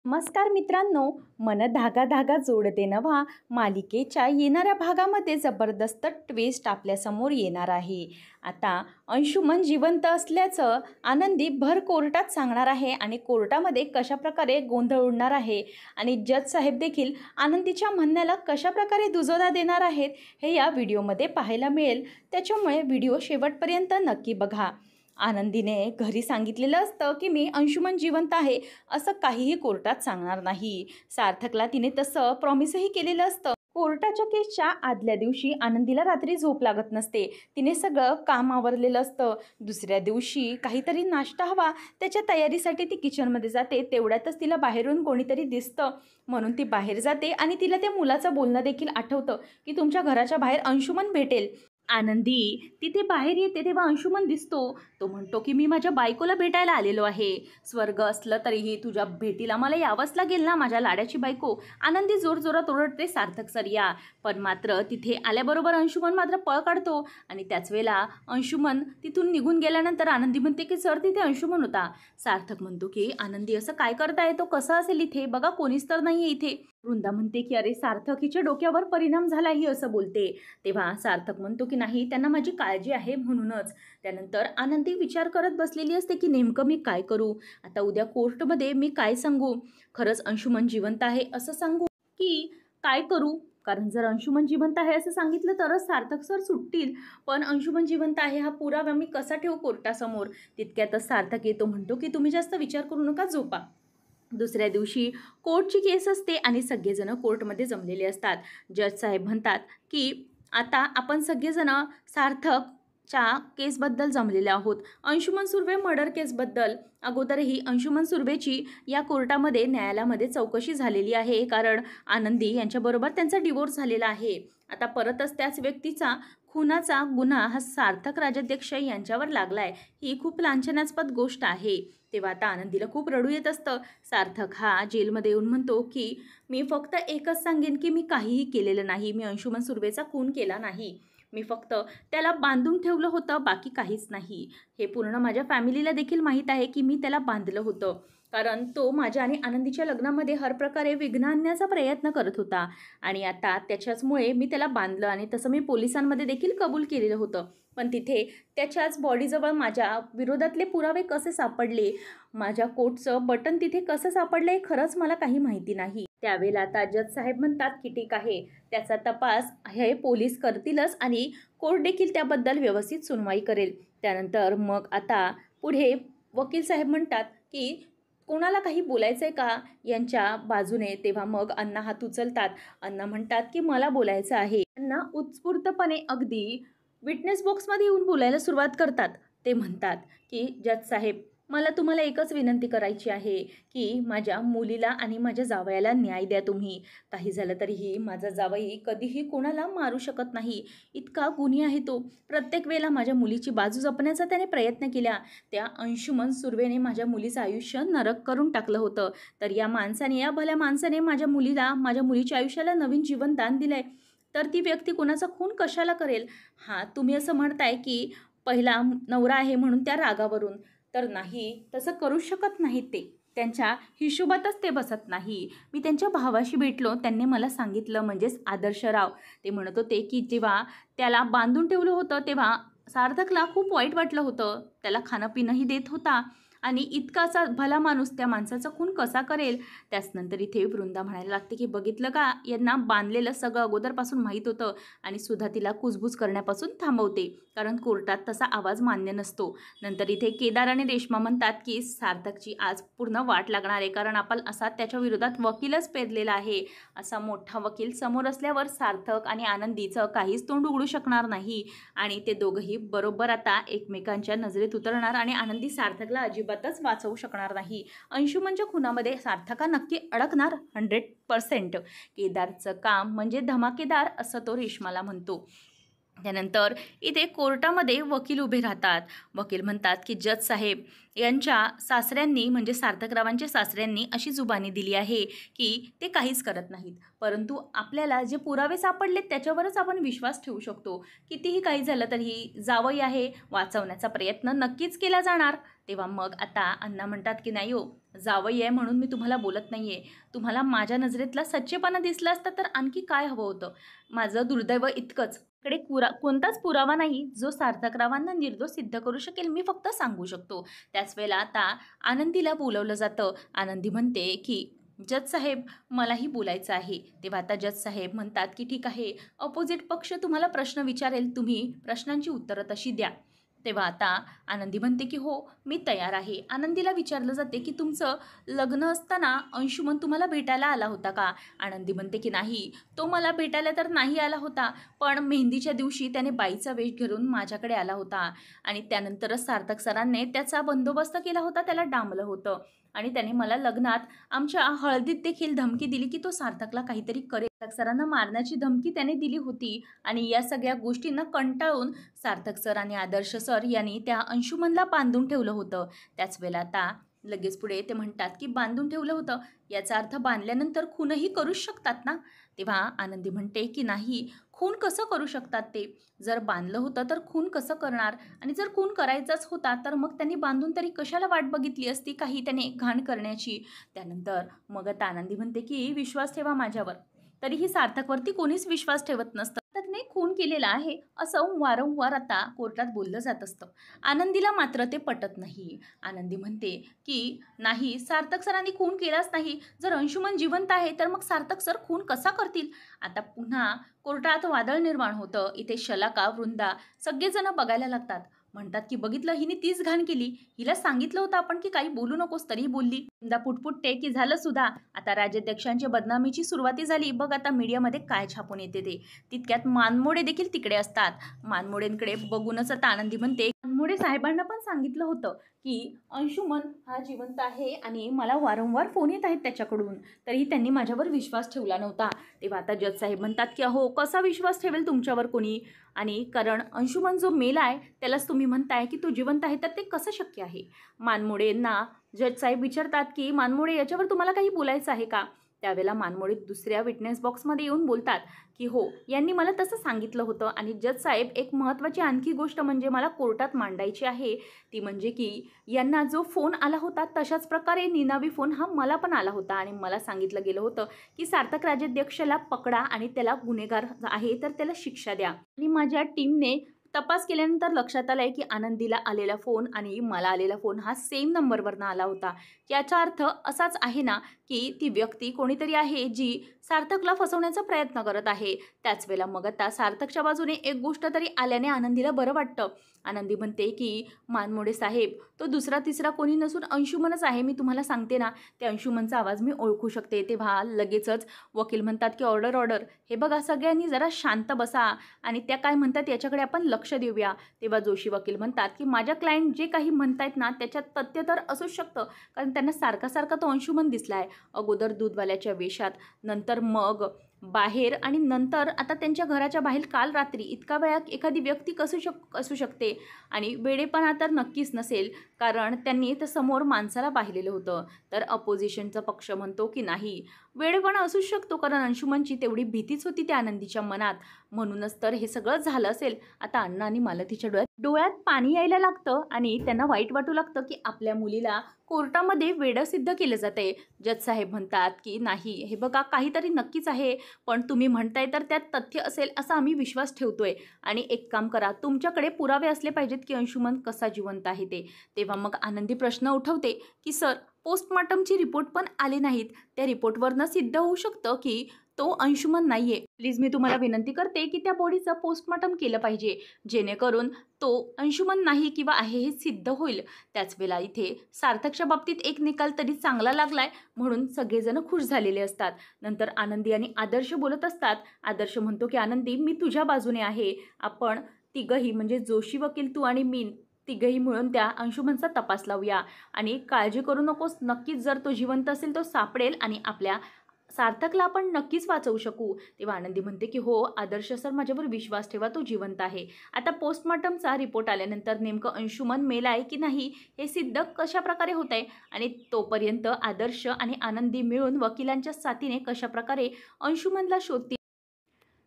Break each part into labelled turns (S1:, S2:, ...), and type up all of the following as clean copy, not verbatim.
S1: नमस्कार मित्रांनो, मन धागा धागा जोडते नव्हा मालिकेच्या येणाऱ्या भागामध्ये जबरदस्त ट्विस्ट आपल्यासमोर येणार आहे। आता अंशुमन जिवंत असल्याचं आनंदी भर कोर्टात सांगणार आहे आणि कोर्टामध्ये कशाप्रकारे गोंधळ उडणार आहे आणि जज साहेब देखील आनंदीच्या म्हणण्याला कशाप्रकारे दुजोरा देणार आहेत हे या व्हिडिओमध्ये पाहायला मिळेल। त्याच्यामुळे व्हिडिओ शेवटपर्यंत नक्की बघा। आनंदीने घरी सांगितलेलं असतं की मी अंशुमन जिवंत आहे असं काहीही कोर्टात सांगणार नाही। सार्थकला तिने तसं प्रॉमिसही केलेलं असतं। कोर्टाच्या केसच्या आदल्या दिवशी आनंदीला रात्री झोप लागत नसते। तिने सगळं काम आवरलेलं असतं। दुसऱ्या दिवशी काहीतरी नाश्ता हवा त्याच्या तयारीसाठी ती किचनमध्ये जाते। तेवढ्यातच तिला बाहेरून कोणीतरी दिसतं म्हणून ती बाहेर जाते आणि तिला त्या मुलाचं बोलणं देखील आठवतं की तुमच्या घराच्या बाहेर अंशुमन भेटेल। आनंदी तिथे बाहेर येते तेव्हा अंशुमन दिसतो। तो म्हणतो की मी माझ्या बायकोला भेटायला आलेलो आहे। स्वर्ग असलं तरीही तुझ्या भेटीला मला यावंच लागेल ना माझ्या लाड्याची बायको। आनंदी जोरजोरात ओरडते सार्थक सर या। पण मात्र तिथे आल्याबरोबर अंशुमन मात्र पळ काढतो आणि त्याच वेळेला अंशुमन तिथून निघून गेल्यानंतर आनंदी म्हणते की सर तिथे अंशुमन होता। सार्थक म्हणतो की आनंदी असं काय करताय, तो कसा असेल इथे, बघा कोणीच तर नाही आहे इथे। वृंदा म्हणते की अरे सार्थक हिच्या डोक्यावर परिणाम झाला ही असं बोलते। तेव्हा सार्थक म्हणतो की नाही त्यांना माझी काळजी आहे म्हणूनच। त्यानंतर आनंदी विचार करत बसलेली असते की नेमकं मी काय करू, आता उद्या कोर्टमध्ये मी काय सांगू, खरंच अंशुमन जिवंत आहे असं सांगू की काय करू। कारण जर अंशुमन जिवंत आहे असं सांगितलं तरच सार्थक सर सुटतील, पण अंशुमन जिवंत आहे हा पुरावा मी कसा ठेवू कोर्टासमोर। तितक्यातच सार्थक येतो, म्हणतो की तुम्ही जास्त विचार करू नका, झोपा। दुसऱ्या दिवशी कोर्टची केस असते आणि सगळेजण कोर्टमध्ये जमलेले असतात। जज साहेब म्हणतात की आता आपण सगळेजण सार्थकच्या केसबद्दल जमलेले आहोत। अंशुमन सुर्वे मर्डर केसबद्दल अगोदरही अंशुमन सुर्वेची या कोर्टामध्ये न्यायालयामध्ये चौकशी झालेली आहे, कारण आनंदी यांच्याबरोबर त्यांचा डिवोर्स झालेला आहे। आता परतच त्याच व्यक्तीचा खुनाचा गुन्हा हा सार्थक राजाध्यक्ष यांच्यावर लागलाय, ही खूप लांछनास्पद गोष्ट आहे। तेव्हा आता आनंदीला खूप रडू येत असतं। सार्थक हा जेलमध्ये येऊन म्हणतो की मी फक्त एकच सांगेन की मी काहीही केलेलं नाही, मी अंशुमन सुर्वेचा खून केला नाही, मी फक्त त्याला बांधून ठेवलं होतं, बाकी काहीच नाही। हे पूर्ण माझ्या फॅमिलीला देखील माहीत आहे की मी त्याला बांधलं होतं, कारण तो माझ्या आणि आनंदीच्या लग्नामध्ये हर प्रकारे विघ्न आणण्याचा प्रयत्न करत होता आणि आता त्याच्याचमुळे मी त्याला बांधलं आणि तसं मी पोलिसांमध्ये देखील कबूल केलेलं होतं। पण तिथे त्याच्याच बॉडीजवळ माझ्या विरोधातले पुरावे कसे सापडले, माझ्या कोटचं बटन तिथे कसं सापडलं हे खरंच मला काही माहिती नाही। त्यावेळेला आता जज साहेब म्हणतात की ठीक आहे, त्याचा तपास हे पोलीस करतीलच आणि कोर्ट देखील त्याबद्दल व्यवस्थित सुनवाई करेल। त्यानंतर मग आता पुढे वकील साहेब म्हणतात की कोणाला काही बोलायचं आहे का यांच्या बाजूने। तेव्हा मग अण्णा हात उचलतात। अण्णा म्हणतात की मला बोलायचं आहे। अण्णा उत्स्फूर्तपणे अगदी विटनेस बॉक्समध्ये येऊन बोलायला सुरुवात करतात। ते म्हणतात की जज साहेब मला तुम्हाला एकच विनंती करायची आहे की माझ्या मुलीला आणि माझ्या जावयाला न्याय द्या तुम्ही। काही झालं तरीही माझा जावई कधीही कोणाला मारू शकत नाही, इतका गुन्हे आहे तो। प्रत्येक वेळेला माझ्या मुलीची बाजू जपण्याचा त्याने प्रयत्न केला। त्या अंशुमन सुर्वेने माझ्या मुलीचं आयुष्य नरक करून टाकलं होतं, तर या माणसाने, या भल्या माणसाने माझ्या मुलीला, माझ्या मुलीच्या आयुष्याला नवीन जीवन दान दिलंय, तर ती व्यक्ती कोणाचा खून कशाला करेल। हां, तुम्ही असं म्हणताय की पहिला नवरा आहे म्हणून त्या रागावरून, तर नाही, तसं करू शकत नाहीत ते, त्यांच्या हिशोबातच ते बसत नाही। मी त्यांच्या भावाशी भेटलो, त्यांनी मला सांगितलं, म्हणजेच आदर्शराव, ते म्हणत होते की जेव्हा त्याला बांधून ठेवलं होतं तेव्हा सार्थकला खूप वाईट वाटलं होतं, त्याला खाणं पिणंही देत होता आणि इतका असा भला माणूस त्या माणसाचा खून कसा करेल। त्याचनंतर इथे वृंदा म्हणायला लागते की बघितलं का, यांना बांधलेलं सगळं अगोदरपासून माहीत होतं आणि सुद्धा तिला कुजबूज करण्यापासून थांबवते, कारण कोर्टात तसा आवाज मान्य नसतो। नंतर इथे केदार आणि रेश्मा म्हणतात की सार्थकची आज पूर्ण वाट लागणार आहे, कारण आपण असा त्याच्या विरोधात वकीलच पेरलेला आहे। असा मोठा वकील समोर असल्यावर सार्थक आणि आनंदीचं काहीच तोंड उघडू शकणार नाही आणि ते दोघंही बरोबर आता एकमेकांच्या नजरेत उतरणार आणि आनंदी सार्थकला अजिबातच वाचवू शकणार नाही। अंशुमनच्या खुनामध्ये सार्थका नक्की अडकणार 100%। केदारचं काम म्हणजे धमाकेदार असं तो रेश्माला म्हणतो। त्यानंतर इथे कोर्टामध्ये वकील उभे राहतात. वकील म्हणतात की जज साहेब यांच्या सासऱ्यांनी म्हणजे सार्थकरावांच्या सासऱ्यांनी अशी जुबानी दिली आहे की ते काहीच करत नाहीत, परंतु आपल्याला जे पुरावे सापडले त्याच्यावरच आपण विश्वास ठेवू शकतो. कितीही काही झालं तरीही जावई आहे, वाचवण्याचा प्रयत्न नक्कीच केला जाणार. तेव्हा मग आता अण्णा म्हणतात की नाही हो, जावई आहे म्हणून मी तुम्हाला बोलत नाही आहे. तुम्हाला माझ्या नजरेतला सच्चेपणा दिसला असता तर आणखी काय हवं होतं. माझं दुर्दैव इतकंच, कडे कोणताच पुरावा नाही जो सार्थकरावांना निर्दोष सिद्ध करू शकेल. मी फक्त सांगू शकतो. त्याच वेळेला आता आनंदीला बोलवलं जातं. आनंदी म्हणते की जज साहेब मलाही बोलायचं आहे. तेव्हा आता जज साहेब म्हणतात की ठीक आहे, अपोजिट पक्ष तुम्हाला प्रश्न विचारेल, तुम्ही प्रश्नांची उत्तरं तशी द्या. तेव्हा आता आनंदी म्हणते की हो मी तयार आहे. आनंदीला विचारलं जाते की तुमचं लग्न असताना अंशुमन तुम्हाला भेटायला आला होता का? आनंदी म्हणते की नाही, तो मला भेटायला तर नाही आला होता, पण मेहंदीच्या दिवशी त्याने बाईचा वेश घेऊन माझ्याकडे आला होता आणि त्यानंतरच सार्थक सरांनी त्याचा बंदोबस्त केला होता, त्याला डांबलं होतं आणि त्याने मला लग्नात आमच्या हळदीत देखील धमकी दिली की तो सार्थकला काहीतरी करेल. सार्थक सरांना मारण्याची धमकी त्याने दिली होती आणि या सगळ्या गोष्टींना कंटाळून सार्थक सर आणि आदर्श सर यांनी त्या अंशुमनला बांधून ठेवलं होतं. त्याच वेळेला आता लगेच पुढे ते म्हणतात की बांधून ठेवलं होतं याचा अर्थ बांधल्यानंतर खूनही करूच शकतात ना? तेव्हा आनंदी म्हणते की नाही, खून कसं करू शकतात ते? जर बांधलं होतं तर खून कसं करणार? आणि जर खून करायचाच होता तर मग त्यांनी बांधून तरी कशाला वाट बघितली असती काही त्याने घाण करण्याची? त्यानंतर मग आता आनंदी म्हणते की विश्वास ठेवा माझ्यावर. तरीही सार्थकवरती कोणीच विश्वास ठेवत नसतं. सार्थकने खून केलेला आहे असं वारंवार आता कोर्टात बोललं जात असतं. आनंदीला मात्र ते पटत नाही. आनंदी म्हणते की नाही, सार्थक सरांनी खून केलाच नाही. जर अंशुमन जिवंत आहे तर मग सार्थक सर खून कसा करतील? आता पुन्हा कोर्टात वादळ निर्माण होतं. इथे शलाका, वृंदा सगळेजण बघायला लागतात. म्हणतात की बघितलं, हिने तीच घाण केली. हिला सांगितलं होतं आपण की काही बोलू नकोस, तरीही बोलली. वृंदा पुटपुटते की झालं सुद्धा, आता राज्याध्यक्षांच्या बदनामीची सुरुवाती झाली. बघ आता मीडियामध्ये काय छापून येते ते. तितक्यात मानमोडे देखील तिकडे असतात. मानमोडेंकडे बघूनच आता आनंदी म्हणते, मानमोडे साहेबांना पण सांगितलं होतं की अंशुमन हा जिवंत आहे आणि मला वारंवार फोन येत आहेत त्याच्याकडून, तरीही त्यांनी माझ्यावर विश्वास ठेवला नव्हता. तेव्हा आता जज साहेब म्हणतात की अहो, कसा विश्वास ठेवेल तुमच्यावर कोणी? आणि कारण अंशुमन जो मेला आहे त्यालाच तुम्ही म्हणताय की तो जिवंत आहे, तर ते कसं शक्य आहे? मानमोडेंना जज साहेब विचारतात की मानमोडे याच्यावर तुम्हाला काही बोलायचं आहे का? त्यावेळेला मानमोडे दुसऱ्या विटनेस बॉक्समध्ये येऊन बोलतात की हो, यांनी मला तसं सांगितलं होतं. आणि जज साहेब, एक महत्त्वाची आणखी गोष्ट म्हणजे मला कोर्टात मांडायची आहे, ती म्हणजे की यांना जो फोन आला होता तशाच प्रकारे निनावी फोन हा मला पण आला होता आणि मला सांगितलं गेलं होतं की सार्थक राज्याध्यक्षाला पकडा आणि त्याला गुन्हेगार आहे तर त्याला शिक्षा द्या. आणि माझ्या टीमने तपास केल्यानंतर लक्षात आलं आहे की आनंदीला आलेला फोन आणि मला आलेला फोन हा सेम नंबरवरनं आला होता. याचा अर्थ असाच आहे ना की ती व्यक्ती कोणीतरी आहे जी सार्थकला फसवण्याचा प्रयत्न करत आहे. त्याच वेळेला मग आता सार्थकच्या बाजूने एक गोष्ट तरी आल्याने आनंदीला बरं वाटतं. आनंदी म्हणते की मानमोडे साहेब, तो दुसरा तिसरा कोणी नसून अंशुमनच आहे. मी तुम्हाला सांगते ना, त्या अंशुमनचा आवाज मी ओळखू शकते. तेव्हा लगेचच वकील म्हणतात की ऑर्डर ऑर्डर, हे बघा सगळ्यांनी जरा शांत बसा आणि त्या काय म्हणतात याच्याकडे आपण लक्ष देऊया. तेव्हा जोशी वकील म्हणतात की माझ्या क्लायंट जे काही म्हणतायत ना त्याच्यात तथ्य तर असूच शकतं, कारण त्यांना सारखा सारखा तो अंशुमन दिसला आहे. अगोदर दूधवाल्याच्या वेशात, नंतर मग बाहेर आणि नंतर आता त्यांच्या घराच्या बाहेर काल रात्री. इतका वेळा एखादी व्यक्ती असू शकते आणि वेडेपणा तर नक्कीच नसेल, कारण त्यांनी तर समोर माणसाला पाहिलेलं होतं. तर अपोजिशनचा पक्ष म्हणतो की नाही, वेडेपणा असू शकतो, कारण अंशुमनची तेवढी भीतीच होती त्या आनंदीच्या मनात, म्हणूनच तर हे सगळं झालं असेल. आता अण्णा आणि मालतीच्या डोळ्यात पाणी यायला लागतं आणि त्यांना वाईट वाटू लागतं की आपल्या मुलीला कोर्टामध्ये वेडं सिद्ध केलं जाते. जज साहेब म्हणतात की नाही, हे बघा काहीतरी नक्कीच आहे, पण तुम्ही म्हणताय तर त्यात तथ्य असेल असा आम्ही विश्वास ठेवतोय. आणि एक काम करा, तुमच्याकडे पुरावे असले पाहिजेत की अंशुमन कसा जिवंत आहे ते. तेव्हा मग आनंदी प्रश्न उठवते की सर, पोस्टमॉर्टमची रिपोर्ट पण आले नाहीत, त्या रिपोर्टवरनं सिद्ध होऊ शकतं की तो अंशुमन नाही आहे. प्लीज मी तुम्हाला विनंती करते की त्या बॉडीचं पोस्टमॉर्टम केलं पाहिजे, जेणेकरून तो अंशुमन नाही किंवा आहे हे सिद्ध होईल. त्याच वेळेला इथे सार्थकच्या बाबतीत एक निकाल तरी चांगला लागलाय म्हणून सगळेजण खुश झालेले असतात. नंतर आनंदी आणि आदर्श बोलत असतात. आदर्श म्हणतो की आनंदी, मी तुझ्या बाजूने आहे. आपण तिघही म्हणजे जोशी वकील, तू आणि मी, तिघही मिळून त्या अंशुमनचा तपास लावूया आणि काळजी करू नकोस, नक्कीच जर तो जिवंत असेल तो सापडेल आणि आपल्या सार्थकला आपण नक्कीच वाचवू शकू. तेव्हा आनंदी म्हणते की हो आदर्श सर, माझ्यावर विश्वास ठेवा, तो जिवंत आहे. आता पोस्टमॉर्टमचा रिपोर्ट आल्यानंतर नेमकं अंशुमन मेला आहे की नाही हे सिद्ध कशाप्रकारे होत आहे आणि तोपर्यंत आदर्श आणि आनंदी मिळून वकिलांच्या साथीने कशाप्रकारे अंशुमनला शोधतील.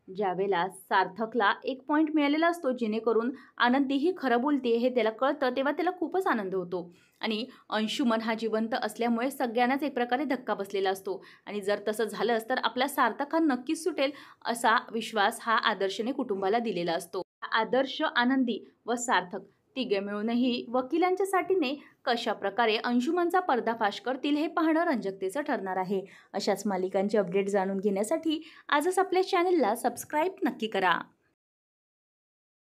S1: ज्यावेळेला सार्थकला एक पॉईंट मिळालेला असतो जेणेकरून आनंदी ही खरं बोलते हे त्याला कळतं, तेव्हा त्याला खूपच आनंद होतो. आणि अंशुमन हा जिवंत असल्यामुळे सगळ्यांनाच एक प्रकारे धक्का बसलेला असतो आणि जर तसं झालंच तर आपला सार्थक हा नक्कीच सुटेल असा विश्वास हा आदर्शने कुटुंबाला दिलेला असतो. आदर्श, आनंदी व सार्थक तिघे मिळूनही वकिलांच्या साठीने कशा प्रकारे अंशुमनचा पर्दाफाश करतील हे पाहणं रंजकतेचं ठरणार आहे. अशाच मालिकांचे अपडेट जाणून घेण्यासाठी आजच आपल्या चॅनलला सबस्क्राईब नक्की करा.